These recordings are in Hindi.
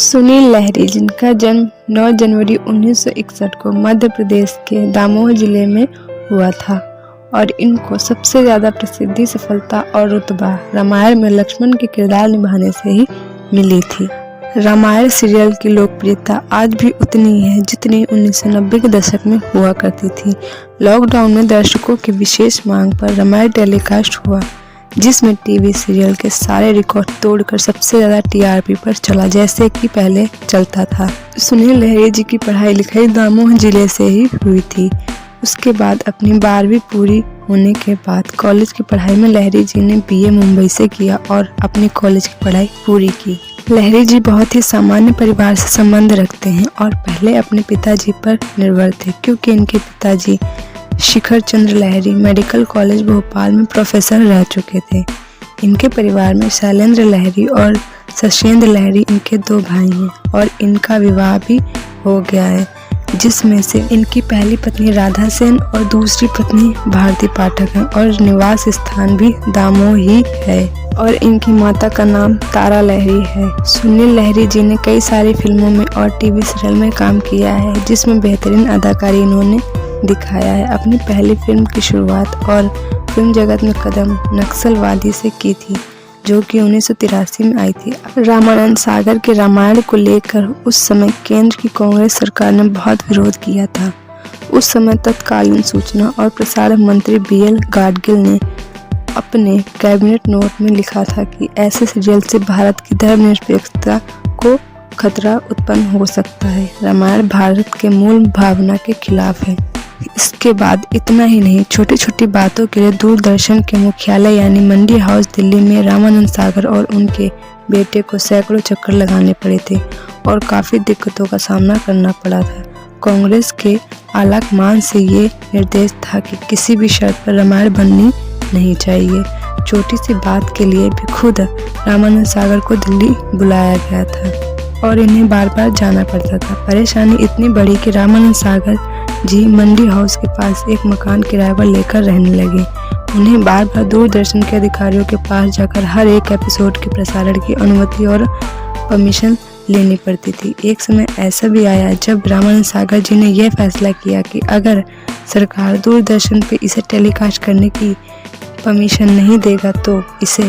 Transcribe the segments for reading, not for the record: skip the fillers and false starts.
सुनील लहरी, जिनका जन्म 9 जनवरी 1961 को मध्य प्रदेश के दमोह जिले में हुआ था और इनको सबसे ज़्यादा प्रसिद्धि, सफलता और रुतबा रामायण में लक्ष्मण के किरदार निभाने से ही मिली थी। रामायण सीरियल की लोकप्रियता आज भी उतनी ही है जितनी 1990 के दशक में हुआ करती थी। लॉकडाउन में दर्शकों की विशेष मांग पर रामायण टेलीकास्ट हुआ, जिसमें टीवी सीरियल के सारे रिकॉर्ड तोड़कर सबसे ज़्यादा टीआरपी पर चला, जैसे कि पहले चलता था। सुनील लहरी जी की पढ़ाई लिखाई दमोह जिले से ही हुई थी। उसके बाद अपनी 12वीं पूरी होने के बाद कॉलेज की पढ़ाई में लहरी जी ने बीए मुंबई से किया और अपनी कॉलेज की पढ़ाई पूरी की। लहरी जी बहुत ही सामान्य परिवार से संबंध रखते हैं और पहले अपने पिताजी पर निर्भर थे, क्योंकि इनके पिताजी शिखर चंद्र लहरी मेडिकल कॉलेज भोपाल में प्रोफेसर रह चुके थे। इनके परिवार में शैलेंद्र लहरी और सशेंद्र लहरी इनके 2 भाई हैं और इनका विवाह भी हो गया है, जिसमें से इनकी पहली पत्नी राधा सेन और दूसरी पत्नी भारती पाठक है और निवास स्थान भी दमोह ही है और इनकी माता का नाम तारा लहरी है। सुनील लहरी जी ने कई सारी फिल्मों में और टीवी सीरियल में काम किया है, जिसमें बेहतरीन अदाकारी इन्होंने दिखाया है। अपनी पहली फिल्म की शुरुआत और फिल्म जगत में कदम नक्सलवादी से की थी, जो कि 1983 में आई थी। रामानंद सागर के रामायण को लेकर उस समय केंद्र की कांग्रेस सरकार ने बहुत विरोध किया था। उस समय तत्कालीन सूचना और प्रसारण मंत्री BL गाडगिल ने अपने कैबिनेट नोट में लिखा था कि ऐसे सीरियल से भारत की धर्मनिरपेक्षता को खतरा उत्पन्न हो सकता है। रामायण भारत के मूल भावना के खिलाफ है। इसके बाद इतना ही नहीं, छोटी छोटी बातों के लिए दूरदर्शन के मुख्यालय यानी मंडी हाउस दिल्ली में रामानंद सागर और उनके बेटे को सैकड़ों चक्कर लगाने पड़े थे और काफ़ी दिक्कतों का सामना करना पड़ा था। कांग्रेस के आलाकमान से ये निर्देश था कि किसी भी शर्त पर रामायण बननी नहीं चाहिए। छोटी सी बात के लिए भी खुद रामानंद सागर को दिल्ली बुलाया गया था और इन्हें बार बार जाना पड़ता था। परेशानी इतनी बड़ी कि रामानंद सागर जी मंडी हाउस के पास एक मकान किराए पर लेकर रहने लगे। उन्हें बार बार दूरदर्शन के अधिकारियों के पास जाकर हर एक एपिसोड के प्रसारण की अनुमति और परमिशन लेनी पड़ती थी। एक समय ऐसा भी आया जब रामानंद सागर जी ने यह फैसला किया कि अगर सरकार दूरदर्शन पे इसे टेलीकास्ट करने की परमिशन नहीं देगा तो इसे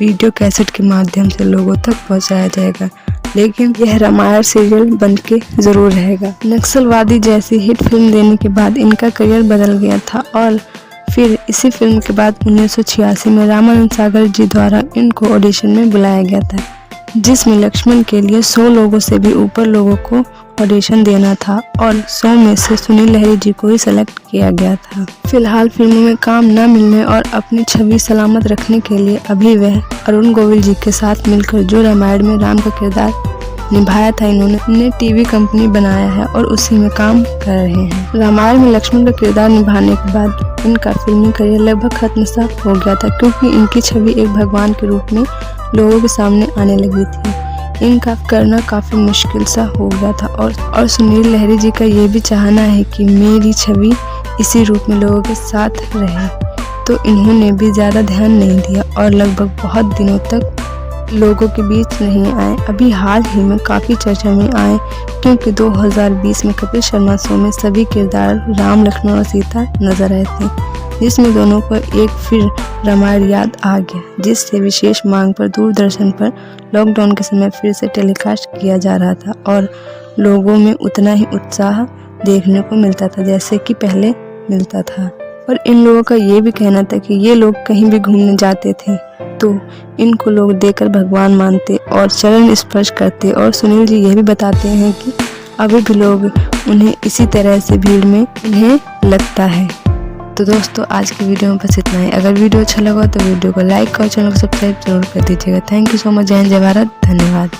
वीडियो कैसेट के माध्यम से लोगों तक पहुंचाया जाएगा, लेकिन यह रामायण सीरियल बनके जरूर रहेगा। नक्सलवादी जैसी हिट फिल्म देने के बाद इनका करियर बदल गया था और फिर इसी फिल्म के बाद 1986 में रामानंद सागर जी द्वारा इनको ऑडिशन में बुलाया गया था, जिसमें लक्ष्मण के लिए 100 लोगों से भी ऊपर लोगों को ऑडिशन देना था और 100 में से सुनील लहरी जी को ही सेलेक्ट किया गया था। फिलहाल फिल्मों में काम न मिलने और अपनी छवि सलामत रखने के लिए अभी वह अरुण गोविल जी के साथ मिलकर जो रामायण में राम का किरदार निभाया था, इन्होंने टीवी कंपनी बनाया है और उसी में काम कर रहे हैं। रामायण में लक्ष्मण का किरदार निभाने के बाद इनका फिल्मी करियर लगभग खत्म सा हो गया था, क्योंकि इनकी छवि एक भगवान के रूप में लोगों के सामने आने लगी थी। इनका करना काफ़ी मुश्किल सा हो गया था और सुनील लहरी जी का ये भी चाहना है कि मेरी छवि इसी रूप में लोगों के साथ रहे, तो इन्होंने भी ज़्यादा ध्यान नहीं दिया और लगभग बहुत दिनों तक लोगों के बीच नहीं आए। अभी हाल ही में काफ़ी चर्चा में आए, क्योंकि 2020 में कपिल शर्मा शो में सभी किरदार राम, लक्ष्मण और सीता नजर आए थे, जिसमें दोनों को एक फिर रामायण याद आ गया, जिससे विशेष मांग पर दूरदर्शन पर लॉकडाउन के समय फिर से टेलीकास्ट किया जा रहा था और लोगों में उतना ही उत्साह देखने को मिलता था जैसे कि पहले मिलता था। और इन लोगों का ये भी कहना था कि ये लोग कहीं भी घूमने जाते थे तो इनको लोग देखकर भगवान मानते और चरण स्पर्श करते, और सुनील जी ये भी बताते हैं कि अभी भी लोग उन्हें इसी तरह से भीड़ में उन्हें लगता है। तो दोस्तों, आज की वीडियो में बस इतना ही। अगर वीडियो अच्छा लगा तो वीडियो को लाइक और चैनल को सब्सक्राइब जरूर कर दीजिएगा। Thank you so much. जय हिंद, जय भारत, धन्यवाद।